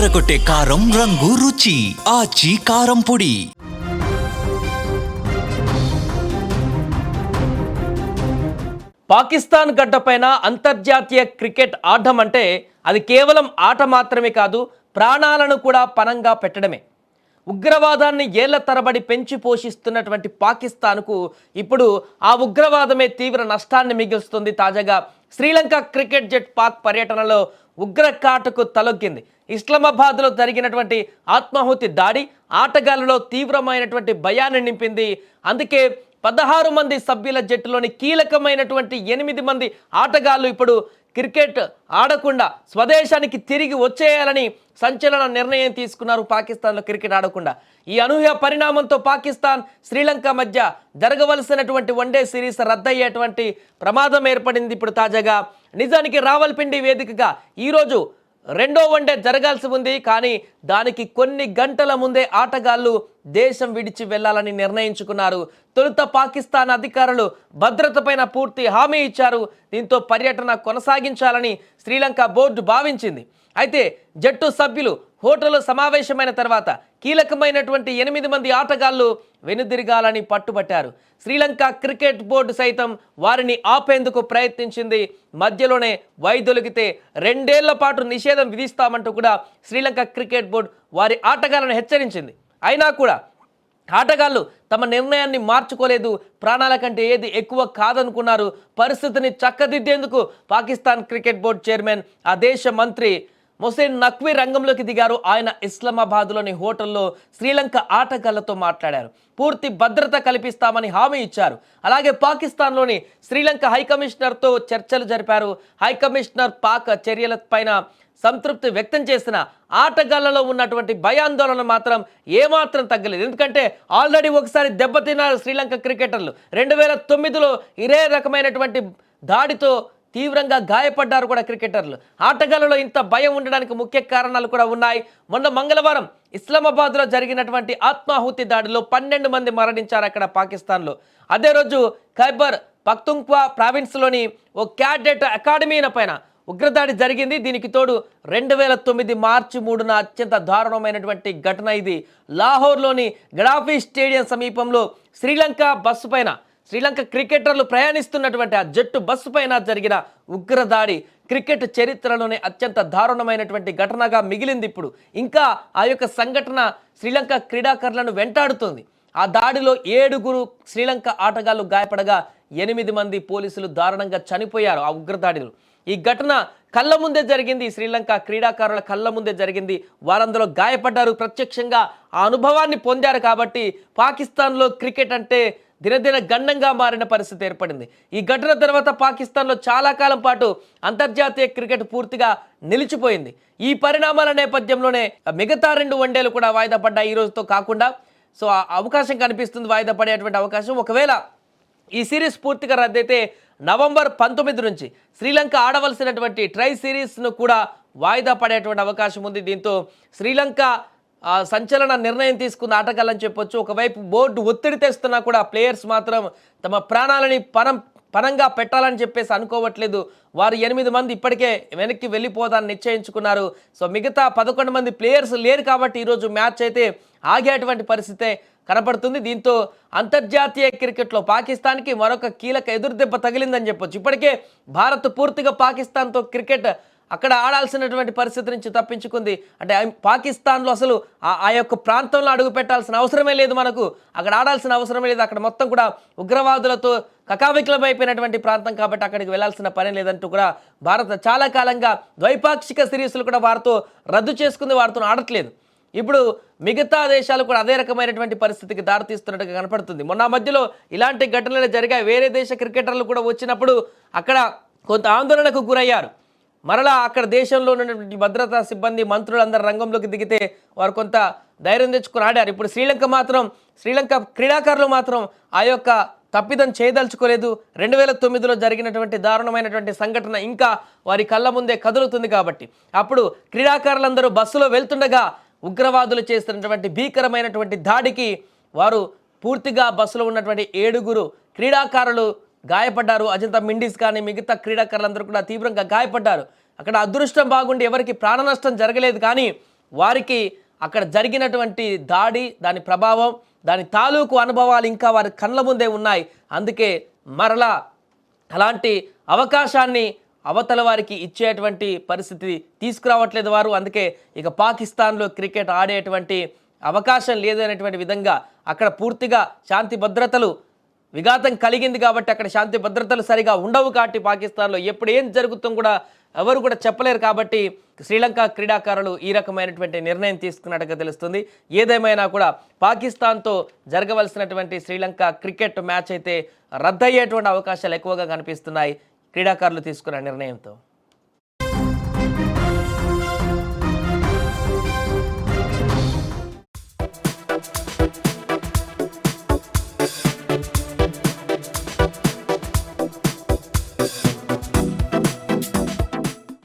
అదరగొట్టే కారం రంగు రుచి ఆచి కారం పొడి. పాకిస్తాన్ గడ్డపైన అంతర్జాతీయ క్రికెట్ ఆడడం అంటే అది కేవలం ఆట మాత్రమే కాదు, ప్రాణాలను కూడా పణంగా పెట్టడమే. ఉగ్రవాదాన్ని ఏళ్ల తరబడి పెంచి పోషిస్తున్నటువంటి పాకిస్తాన్కు ఇప్పుడు ఆ ఉగ్రవాదమే తీవ్ర నష్టాన్ని మిగులుస్తుంది. తాజాగా శ్రీలంక క్రికెట్ జట్ పాక్ పర్యటనలో ఉగ్రకాటుకు తలొగ్గింది. ఇస్లామాబాద్లో జరిగినటువంటి ఆత్మాహుతి దాడి ఆటగాళ్లలో తీవ్రమైనటువంటి భయాన్ని నింపింది. అందుకే 16 మంది సభ్యుల జట్టులోని కీలకమైనటువంటి 8 మంది ఆటగాళ్లు ఇప్పుడు క్రికెట్ ఆడకుండా స్వదేశానికి తిరిగి వచ్చేయాలని సంచలన నిర్ణయం తీసుకున్నారు. పాకిస్తాన్లో క్రికెట్ ఆడకుండా ఈ అనూహ్య పరిణామంతో పాకిస్తాన్ శ్రీలంక మధ్య జరగవలసినటువంటి వన్డే సిరీస్ రద్దయ్యేటువంటి ప్రమాదం ఏర్పడింది. ఇప్పుడు తాజాగా నిజానికి రావల్పిండి వేదికగా ఈరోజు రెండో వన్డే జరగాల్సి ఉంది. కానీ దానికి కొన్ని గంటల ముందే ఆటగాళ్లు దేశం విడిచి వెళ్లాలని నిర్ణయించుకున్నారు. తొలుత పాకిస్తాన్ అధికారులు భద్రతపైన పూర్తి హామీ ఇచ్చారు. దీంతో పర్యటన కొనసాగించాలని శ్రీలంక బోర్డు భావించింది. అయితే జట్టు సభ్యులు హోటల్లో సమావేశమైన తర్వాత కీలకమైనటువంటి 8 మంది ఆటగాళ్లు వెనుదిరగాలని పట్టుబట్టారు. శ్రీలంక క్రికెట్ బోర్డు సైతం వారిని ఆపేందుకు ప్రయత్నించింది. మధ్యలోనే వైదొలిగితే 2 ఏళ్ల పాటు నిషేధం విధిస్తామంటూ కూడా శ్రీలంక క్రికెట్ బోర్డు వారి ఆటగాళ్లను హెచ్చరించింది. అయినా కూడా ఆటగాళ్లు తమ నిర్ణయాన్ని మార్చుకోలేదు. ప్రాణాల కంటే ఏది ఎక్కువ కాదనుకున్నారు. పరిస్థితిని చక్కదిద్దేందుకు పాకిస్తాన్ క్రికెట్ బోర్డు చైర్మన్ ఆ దేశ మంత్రి మొహసిన్ నఖ్వీ రంగంలోకి దిగారు. ఆయన ఇస్లామాబాద్లోని హోటల్లో శ్రీలంక ఆటగాళ్లతో మాట్లాడారు. పూర్తి భద్రత కల్పిస్తామని హామీ ఇచ్చారు. అలాగే పాకిస్తాన్లోని శ్రీలంక హైకమిషనర్తో చర్చలు జరిపారు. హైకమిషనర్ పాక్ చర్యలపైన సంతృప్తి వ్యక్తం చేసిన ఆటగాళ్లలో ఉన్నటువంటి భయాందోళన మాత్రం ఏమాత్రం తగ్గలేదు. ఎందుకంటే ఆల్రెడీ ఒకసారి దెబ్బతిన్నారు శ్రీలంక క్రికెటర్లు. 2009లో ఇదే రకమైనటువంటి దాడితో తీవ్రంగా గాయపడ్డారు కూడా క్రికెటర్లు. ఆటగాళ్లలో ఇంత భయం ఉండడానికి ముఖ్య కారణాలు కూడా ఉన్నాయి. మొన్న మంగళవారం ఇస్లామాబాద్లో జరిగినటువంటి ఆత్మాహుతి దాడిలో 12 మంది మరణించారు అక్కడ పాకిస్తాన్లో. అదే రోజు ఖైబర్ పఖ్తుంఖ్వా ప్రావిన్స్లోని ఓ క్యాడెట్ అకాడమీ పైన ఉగ్రదాడి జరిగింది. దీనికి తోడు 2009 మార్చి 3న అత్యంత దారుణమైనటువంటి ఘటన ఇది. లాహోర్లోని గడాఫీ స్టేడియం సమీపంలో శ్రీలంక బస్సు పైన శ్రీలంక క్రికెటర్లు ప్రయాణిస్తున్నటువంటి ఆ జట్టు బస్సు పైన జరిగిన ఉగ్రదాడి క్రికెట్ చరిత్రలోనే అత్యంత దారుణమైనటువంటి ఘటనగా మిగిలింది. ఇప్పుడు ఇంకా ఆ యొక్క సంఘటన శ్రీలంక క్రీడాకారులను వెంటాడుతోంది. ఆ దాడిలో 7 శ్రీలంక ఆటగాళ్లు గాయపడగా 8 మంది పోలీసులు దారుణంగా చనిపోయారు ఆ ఉగ్రదాడిలో. ఈ ఘటన కళ్ళ ముందే జరిగింది. శ్రీలంక క్రీడాకారుల కళ్ళ ముందే జరిగింది. వారందరూ గాయపడ్డారు. ప్రత్యక్షంగా ఆ అనుభవాన్ని పొందారు. కాబట్టి పాకిస్తాన్లో క్రికెట్ అంటే దినదిన గండంగా మారిన పరిస్థితి ఏర్పడింది. ఈ ఘటన తర్వాత పాకిస్తాన్లో చాలా కాలం పాటు అంతర్జాతీయ క్రికెట్ పూర్తిగా నిలిచిపోయింది. ఈ పరిణామాల నేపథ్యంలోనే మిగతా 2 వన్డేలు కూడా వాయిదా పడ్డాయి. ఈ రోజుతో కాకుండా సో ఆ అవకాశం కనిపిస్తుంది, వాయిదా పడేటువంటి అవకాశం. ఒకవేళ ఈ సిరీస్ పూర్తిగా రద్దయితే నవంబర్ 19 నుంచి శ్రీలంక ఆడవలసినటువంటి ట్రై సిరీస్ను కూడా వాయిదా పడేటువంటి అవకాశం ఉంది. దీంతో శ్రీలంక సంచలన నిర్ణయం తీసుకున్న ఆటగాళ్ళని చెప్పొచ్చు. ఒకవైపు బోర్డు ఒత్తిడి తెస్తున్నా కూడా ప్లేయర్స్ మాత్రం తమ ప్రాణాలని పణంగా పెట్టాలని చెప్పేసి అనుకోవట్లేదు. వారు 8 మంది ఇప్పటికే వెనక్కి వెళ్ళిపోదాన్ని నిశ్చయించుకున్నారు. సో మిగతా 11 మంది ప్లేయర్స్ లేరు కాబట్టి ఈరోజు మ్యాచ్ అయితే ఆగేటువంటి పరిస్థితే కనపడుతుంది. దీంతో అంతర్జాతీయ క్రికెట్లో పాకిస్తాన్కి మరొక కీలక ఎదురుదెబ్బ తగిలిందని చెప్పొచ్చు. ఇప్పటికే భారత్ పూర్తిగా పాకిస్తాన్తో క్రికెట్ అక్కడ ఆడాల్సినటువంటి పరిస్థితి నుంచి తప్పించుకుంది. అంటే పాకిస్తాన్లో అసలు ఆ యొక్క ప్రాంతంలో అడుగు పెట్టాల్సిన అవసరమే లేదు. మనకు అక్కడ ఆడాల్సిన అవసరమే లేదు. అక్కడ మొత్తం కూడా ఉగ్రవాదులతో కకావికలమైపోయినటువంటి ప్రాంతం కాబట్టి అక్కడికి వెళ్లాల్సిన పని లేదంటూ కూడా భారత్ చాలా కాలంగా ద్వైపాక్షిక సిరీస్లు కూడా వారితో రద్దు చేసుకుంది, వారితో ఆడట్లేదు. ఇప్పుడు మిగతా దేశాలు కూడా అదే రకమైనటువంటి పరిస్థితికి దారితీస్తున్నట్టుగా కనపడుతుంది. మొన్న మధ్యలో ఇలాంటి ఘటనలు జరిగాయి. వేరే దేశ క్రికెటర్లు కూడా వచ్చినప్పుడు అక్కడ కొంత ఆందోళనకు గురయ్యారు. మరలా అక్కడ దేశంలో ఉన్నటువంటి భద్రతా సిబ్బంది మంత్రులందరూ రంగంలోకి దిగితే వారు కొంత ధైర్యం తెచ్చుకుని ఆడారు. ఇప్పుడు శ్రీలంక క్రీడాకారులు మాత్రం ఆ యొక్క తప్పిదం చేయదలుచుకోలేదు. 2009లో జరిగినటువంటి దారుణమైనటువంటి సంఘటన ఇంకా వారి కళ్ళ ముందే కదులుతుంది కాబట్టి అప్పుడు క్రీడాకారులందరూ బస్సులో వెళ్తుండగా ఉగ్రవాదులు చేస్తున్నటువంటి భీకరమైనటువంటి దాడికి వారు పూర్తిగా బస్సులో ఉన్నటువంటి 7 క్రీడాకారులు గాయపడ్డారు. అజంతా మిండీస్ కానీ మిగతా క్రీడాకారులందరూ కూడా తీవ్రంగా గాయపడ్డారు. అక్కడ అదృష్టం బాగుండి ఎవరికి ప్రాణ నష్టం జరగలేదు. కానీ వారికి అక్కడ జరిగినటువంటి దాడి, దాని ప్రభావం, దాని తాలూకు అనుభవాలు ఇంకా వారి కళ్ళ ముందే ఉన్నాయి. అందుకే మరలా అలాంటి అవకాశాన్ని అవతల వారికి ఇచ్చేటువంటి పరిస్థితి తీసుకురావట్లేదు వారు. అందుకే ఇక పాకిస్తాన్లో క్రికెట్ ఆడేటువంటి అవకాశం లేదనేటువంటి విధంగా అక్కడ పూర్తిగా శాంతి భద్రతలు విఘాతం కలిగింది కాబట్టి అక్కడ శాంతి భద్రతలు సరిగా ఉండవు కాబట్టి పాకిస్తాన్లో ఎప్పుడు ఏం జరుగుతుందో కూడా ఎవరు కూడా చెప్పలేరు. కాబట్టి శ్రీలంక క్రీడాకారులు ఈ రకమైనటువంటి నిర్ణయం తీసుకున్నట్టుగా తెలుస్తుంది. ఏదేమైనా కూడా పాకిస్తాన్తో జరగవలసినటువంటి శ్రీలంక క్రికెట్ మ్యాచ్ అయితే రద్దయ్యేటువంటి అవకాశాలు ఎక్కువగా కనిపిస్తున్నాయి క్రీడాకారులు తీసుకున్న నిర్ణయంతో.